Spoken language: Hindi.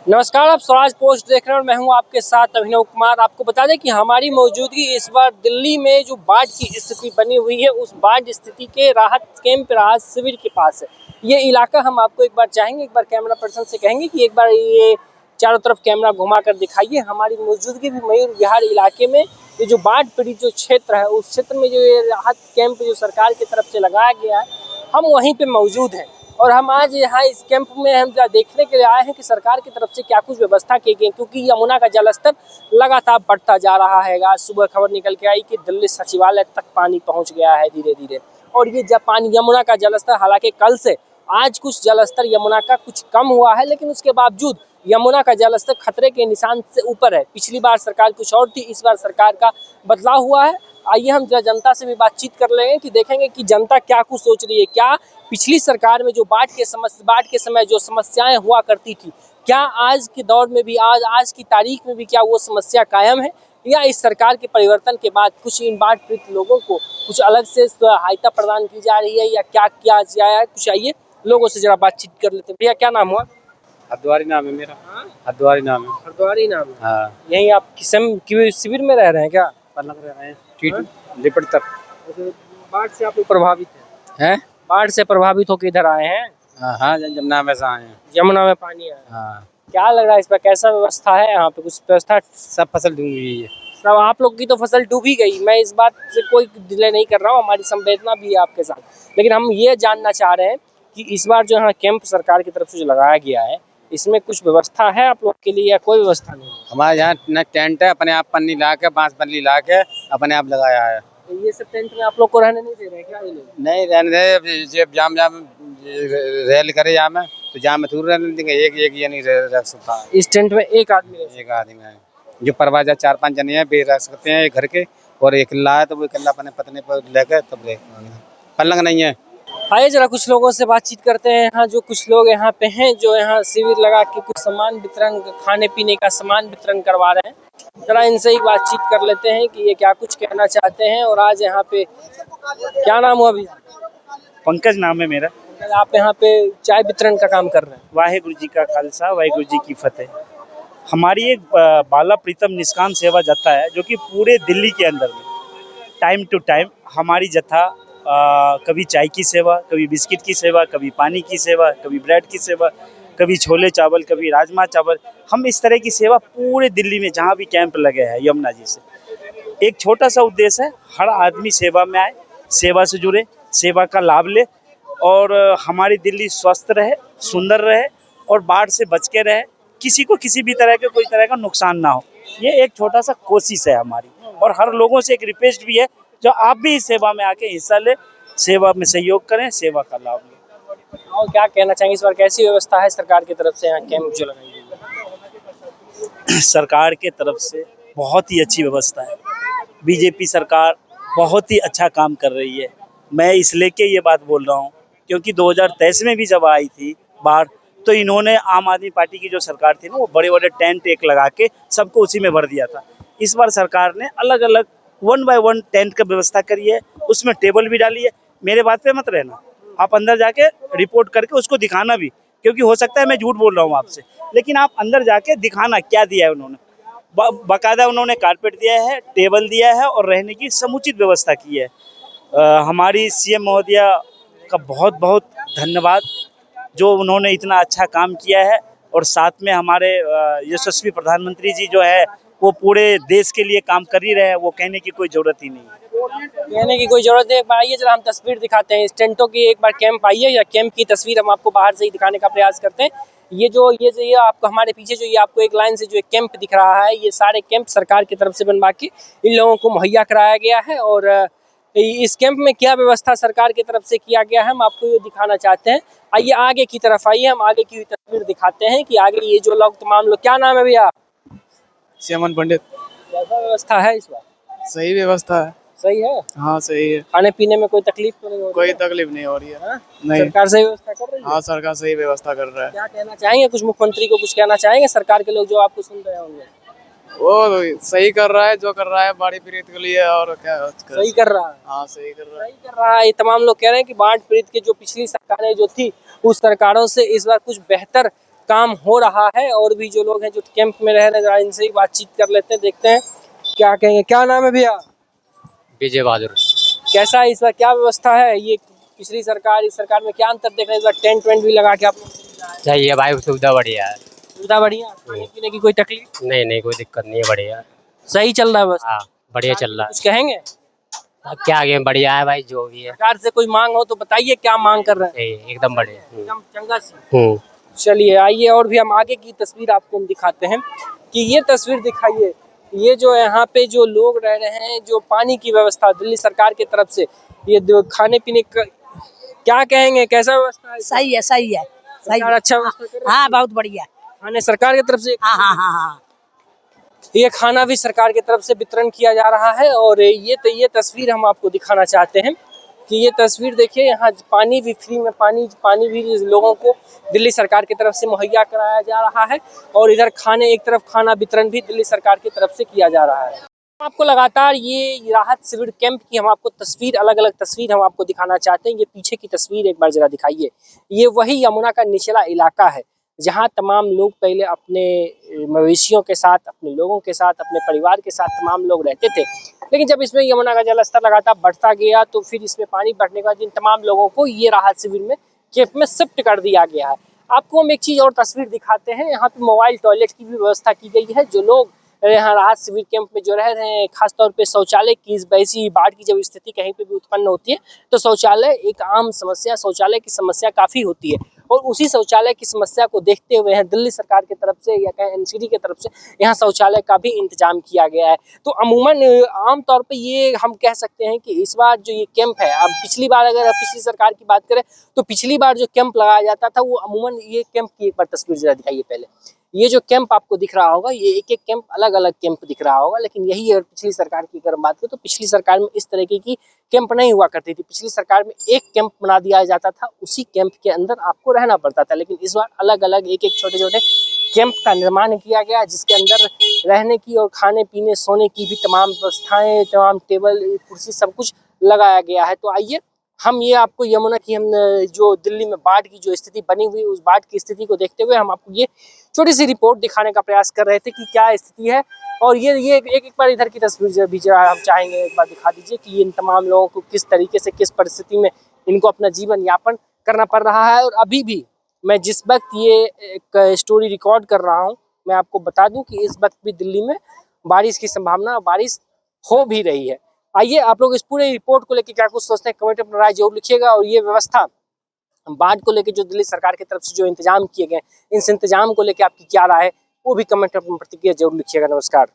नमस्कार, आप स्वराज पोस्ट देख रहे हैं और मैं हूं आपके साथ अभिनव कुमार। आपको बता दें कि हमारी मौजूदगी इस बार दिल्ली में जो बाढ़ की स्थिति बनी हुई है, उस बाढ़ स्थिति के राहत कैंप, राहत शिविर के पास है। ये इलाका हम आपको एक बार चाहेंगे, एक बार कैमरा पर्सन से कहेंगे कि एक बार ये चारों तरफ कैमरा घुमा कर दिखाइए। हमारी मौजूदगी भी मयूर विहार इलाके में, ये जो बाढ़ पीड़ित जो क्षेत्र है, उस क्षेत्र में जो ये राहत कैंप जो सरकार की तरफ से लगाया गया है, हम वहीं पे मौजूद हैं। और हम आज यहाँ इस कैंप में हम देखने के लिए आए हैं कि सरकार की तरफ से क्या कुछ व्यवस्था की गई, क्योंकि यमुना का जलस्तर लगातार बढ़ता जा रहा है। आज सुबह खबर निकल के आई कि दिल्ली सचिवालय तक पानी पहुँच गया है धीरे धीरे। और ये जब पानी यमुना का जलस्तर, हालांकि कल से आज कुछ जलस्तर यमुना का कुछ कम हुआ है, लेकिन उसके बावजूद यमुना का जलस्तर खतरे के निशान से ऊपर है। पिछली बार सरकार कुछ और थी, इस बार सरकार का बदलाव हुआ है। आइए हम जनता से भी बातचीत कर लेंगे कि देखेंगे कि जनता क्या कुछ सोच रही है। क्या पिछली सरकार में जो बाढ़ के समय जो समस्याएं हुआ करती थी, क्या आज के दौर में भी, आज की तारीख में भी क्या वो समस्या कायम है, या इस सरकार के परिवर्तन के बाद कुछ इन बाढ़ पीड़ित लोगों को कुछ अलग से सहायता प्रदान की जा रही है, या क्या किया जाए कुछ। आइए लोगों से जरा बातचीत कर लेते हैं। भैया क्या नाम हुआ? हरद्वारी नाम है मेरा। हरद्वारी नाम है। हरद्वारी नाम है। हाँ। यहीं आप शिविर में रह रहे हैं क्या? पलंग रह रहे हैं लिपट तक। बाढ़ से आप लोग प्रभावित हैं? बाढ़ से प्रभावित होकर इधर आए हैं? हाँ, जमुना में से आए हैं। यमुना में पानी है। हाँ। क्या लग रहा है इस पर, कैसा व्यवस्था है यहाँ पे? कुछ व्यवस्था? सब फसल डूब गई है। सब आप लोग की तो फसल डूबी गई। मैं इस बात से कोई डिले नहीं कर रहा हूँ, हमारी संवेदना भी है आपके साथ। लेकिन हम ये जानना चाह रहे हैं कि इस बार जो यहाँ कैंप सरकार की तरफ से जो लगाया गया है, इसमें कुछ व्यवस्था है आप लोग के लिए या कोई व्यवस्था नहीं है? हमारे यहाँ न टेंट है, अपने आप पन्नी ला के, बांस पन्नी ला के अपने आप लगाया है। ये सब टेंट में आप लोग को रहने नहीं दे रहे क्या ये लोग? नहीं रहने दे, जब जाम रेल करे जाम में, तो जाम में थूर रहने देंगे। एक ये नहीं रह सकता इस टेंट में एक आदमी है। जो परवाजा 4-5 जने हैं वे रह सकते हैं घर के, और एक ला है तो वो इकल्ला अपने पत्नी पर लेकर तब पलंग नहीं है। आइए जरा कुछ लोगों से बातचीत करते हैं। यहाँ जो कुछ लोग यहाँ पे हैं, जो यहाँ शिविर लगा के कुछ सामान वितरण, खाने पीने का सामान वितरण करवा रहे हैं। जरा इनसे ही बातचीत कर लेते हैं कि ये क्या कुछ कहना चाहते हैं। और आज यहाँ पे क्या नाम हुआ भैया? पंकज नाम है मेरा। आप यहाँ पे चाय वितरण का काम कर रहे हैं? वाहेगुरु जी का खालसा, वाहेगुरु जी की फतेह। हमारी एक बाला प्रीतम निष्काम सेवा जत्था है, जो कि पूरे दिल्ली के अंदर में टाइम टू टाइम हमारी जत्था कभी चाय की सेवा, कभी बिस्किट की सेवा, कभी पानी की सेवा, कभी ब्रेड की सेवा, कभी छोले चावल, कभी राजमा चावल। हम इस तरह की सेवा पूरे दिल्ली में जहाँ भी कैंप लगे हैं यमुना जी से। एक छोटा सा उद्देश्य है, हर आदमी सेवा में आए, सेवा से जुड़े, सेवा का लाभ ले, और हमारी दिल्ली स्वस्थ रहे, सुंदर रहे, और बाढ़ से बच के रहे, किसी को किसी भी तरह के कोई तरह का नुकसान ना हो। ये एक छोटा सा कोशिश है हमारी। और हर लोगों से एक रिक्वेस्ट भी है, जो आप भी इस सेवा में आके हिस्सा ले, सेवा में सहयोग करें, सेवा का लाभ लें। और क्या कहना चाहेंगे इस बार कैसी व्यवस्था है सरकार की तरफ से यहाँ कैंप जो लगाई गई है? सरकार के तरफ से बहुत ही अच्छी व्यवस्था है। बीजेपी सरकार बहुत ही अच्छा काम कर रही है। मैं इस लेके ये बात बोल रहा हूँ क्योंकि 2023 में भी जब आई थी बाढ़, तो इन्होंने, आम आदमी पार्टी की जो सरकार थी ना, वो बड़े बड़े टेंट एक लगा के सबको उसी में भर दिया था। इस बार सरकार ने अलग अलग 1 बाय 1 टेंट का व्यवस्था करी है, उसमें टेबल भी डाली है। मेरे बात पे मत रहना, आप अंदर जाके रिपोर्ट करके उसको दिखाना भी, क्योंकि हो सकता है मैं झूठ बोल रहा हूँ आपसे, लेकिन आप अंदर जाके दिखाना क्या दिया है उन्होंने। बाकायदा उन्होंने कारपेट दिया है, टेबल दिया है, और रहने की समुचित व्यवस्था की है। हमारी सीएम महोदया का बहुत बहुत धन्यवाद, जो उन्होंने इतना अच्छा काम किया है। और साथ में हमारे यशस्वी प्रधानमंत्री जी जो है, वो पूरे देश के लिए काम कर ही रहे हैं, वो कहने की कोई जरूरत ही नहीं है। कहने की कोई जरूरत नहीं। एक बार आइए जरा हम तस्वीर दिखाते हैं इस टेंटों की। एक बार कैंप आइए, या कैंप की तस्वीर हम आपको बाहर से ही दिखाने का प्रयास करते हैं। ये आपको हमारे पीछे जो ये आपको एक लाइन से जो एक कैंप दिख रहा है, ये सारे कैंप सरकार की तरफ से बनवा के इन लोगों को मुहैया कराया गया है। और इस कैंप में क्या व्यवस्था सरकार की तरफ से किया गया है, हम आपको ये दिखाना चाहते हैं। आइए आगे की तरफ आइए, हम आगे की तस्वीर दिखाते हैं कि आगे ये जो लोग, तमाम लोग, क्या नाम है भैया? श्यामन पंडित। कैसा व्यवस्था है इस बार? सही व्यवस्था है। सही है? हाँ सही है। खाने पीने में कोई तकलीफ तो नहीं हो रही? कोई तकलीफ नहीं हो रही है। हाँ? नहीं, सरकार सही व्यवस्था कर रही है? हाँ सरकार सही व्यवस्था कर रहा है। क्या कहना चाहेंगे, कुछ मुख्यमंत्री को कुछ कहना चाहेंगे? सरकार के लोग जो आपको सुन रहे होंगे, वो सही कर रहा है, जो कर रहा है बाढ़ पीड़ित के लिए, और क्या सही कर रहा है। हाँ सही कर रहा है। सही कर रहा है। ये तमाम लोग कह रहे हैं कि बाढ़ पीड़ित के जो पिछली सरकारें जो थी, उस सरकारों से इस बार कुछ बेहतर काम हो रहा है। और भी जो लोग हैं जो कैंप में रह रहे हैं इनसे ही बातचीत कर लेते हैं, देखते हैं क्या कहेंगे। क्या नाम है भैया? विजय बहादुर। कैसा है इस बार, क्या व्यवस्था है? ये पिछली सरकार इस सरकार में क्या अंतर देख रहे हैं? इस बार टेंट वेंट भी लगा के आप लोग सही है भाई, सुविधा बढ़िया है। सुविधा बढ़िया, खाने पीने की कोई तकलीफ नहीं कोई दिक्कत नहीं है, बढ़िया। सही चल रहा है बस? हाँ बढ़िया चल रहा कुछ कहेंगे? है। अब क्या आगे बढ़िया है भाई, जो भी है सरकार से कोई मांग हो तो बताइए, क्या मांग कर रहे हैं? सही, एकदम बढ़िया। एकदम चंगा सी। हम्म। चलिए आइए और भी हम आगे की तस्वीर आपको हम दिखाते हैं कि ये तस्वीर दिखाइए। ये जो यहाँ पे जो लोग रह रहे हैं, जो पानी की व्यवस्था दिल्ली सरकार की तरफ से, ये खाने पीने का क्या कहेंगे, कैसा व्यवस्था है? सही है सही है सही सरकार है। अच्छा व्यवस्था कर रही है? हाँ बहुत बढ़िया। खाने सरकार की तरफ से, हाँ हाँ हाँ हाँ। ये खाना भी सरकार की तरफ से वितरण किया जा रहा है। और ये तस्वीर हम आपको दिखाना चाहते हैं कि ये तस्वीर देखिए, यहाँ पानी भी फ्री में, पानी भी लोगों को दिल्ली सरकार की तरफ से मुहैया कराया जा रहा है। और इधर एक तरफ खाना वितरण भी दिल्ली सरकार की तरफ से किया जा रहा है। आपको लगातार ये राहत शिविर कैंप की हम आपको तस्वीर, अलग अलग तस्वीर हम आपको दिखाना चाहते हैं। ये पीछे की तस्वीर एक बार जरा दिखाइए। ये वही यमुना का निचला इलाका है जहाँ तमाम लोग पहले अपने मवेशियों के साथ, अपने लोगों के साथ, अपने परिवार के साथ तमाम लोग रहते थे। लेकिन जब इसमें यमुना का जलस्तर लगातार बढ़ता गया तो फिर इसमें पानी बढ़ने के बाद इन तमाम लोगों को ये राहत शिविर में कैंप में शिफ्ट कर दिया गया है। आपको हम एक चीज़ और तस्वीर दिखाते हैं। यहाँ पे मोबाइल टॉयलेट की भी व्यवस्था की गई है। जो लोग यहाँ राहत शिविर कैंप में जो रह रहे हैं, खासतौर पे शौचालय की वैसी बाढ़ की जब स्थिति कहीं पे भी उत्पन्न होती है तो शौचालय एक आम समस्या, शौचालय की समस्या काफ़ी होती है। और उसी शौचालय की समस्या को देखते हुए हैं दिल्ली सरकार की तरफ से या कहें एनसीडी की तरफ से यहाँ शौचालय का भी इंतजाम किया गया है। तो अमूमन आम तौर पे ये हम कह सकते हैं कि इस बार जो ये कैंप है, अब पिछली बार अगर पिछली सरकार की बात करें तो पिछली बार जो कैंप लगाया जाता था वो अमूमन, ये कैंप की एक बार तस्वीर जरा दिखाइए पहले। ये जो कैंप आपको दिख रहा होगा, ये एक एक कैंप अलग अलग कैंप दिख रहा होगा। लेकिन यही अगर पिछली सरकार की अगर बात करें तो पिछली सरकार में इस तरीके की कैंप नहीं हुआ करती थी। पिछली सरकार में एक कैंप बना दिया जाता था, उसी कैंप के अंदर आपको रहना पड़ता था। लेकिन इस बार अलग अलग एक एक छोटे छोटे कैंप का निर्माण किया गया, जिसके अंदर रहने की और खाने पीने सोने की भी तमाम व्यवस्थाएं, तमाम टेबल कुर्सी सब कुछ लगाया गया है। तो आइए हम ये आपको यमुना की, हम जो दिल्ली में बाढ़ की जो स्थिति बनी हुई, उस बाढ़ की स्थिति को देखते हुए हम आपको ये छोटी सी रिपोर्ट दिखाने का प्रयास कर रहे थे कि क्या स्थिति है। और ये एक बार इधर की तस्वीर भी जरा हम चाहेंगे एक बार दिखा दीजिए कि इन तमाम लोगों को किस तरीके से, किस परिस्थिति में इनको अपना जीवन यापन करना पड़ रहा है। और अभी भी मैं जिस वक्त ये एक स्टोरी रिकॉर्ड कर रहा हूँ, मैं आपको बता दूं कि इस वक्त भी दिल्ली में बारिश की संभावना, बारिश हो भी रही है। आइए आप लोग इस पूरे रिपोर्ट को लेकर क्या कुछ सोचते हैं, कमेंट में अपना राय जरूर लिखिएगा। और ये व्यवस्था बाढ़ को लेकर जो दिल्ली सरकार की तरफ से जो इंतजाम किए गए, इन इंतजाम को लेकर आपकी क्या राय है वो भी कमेंट में प्रतिक्रिया जरूर लिखिएगा। नमस्कार।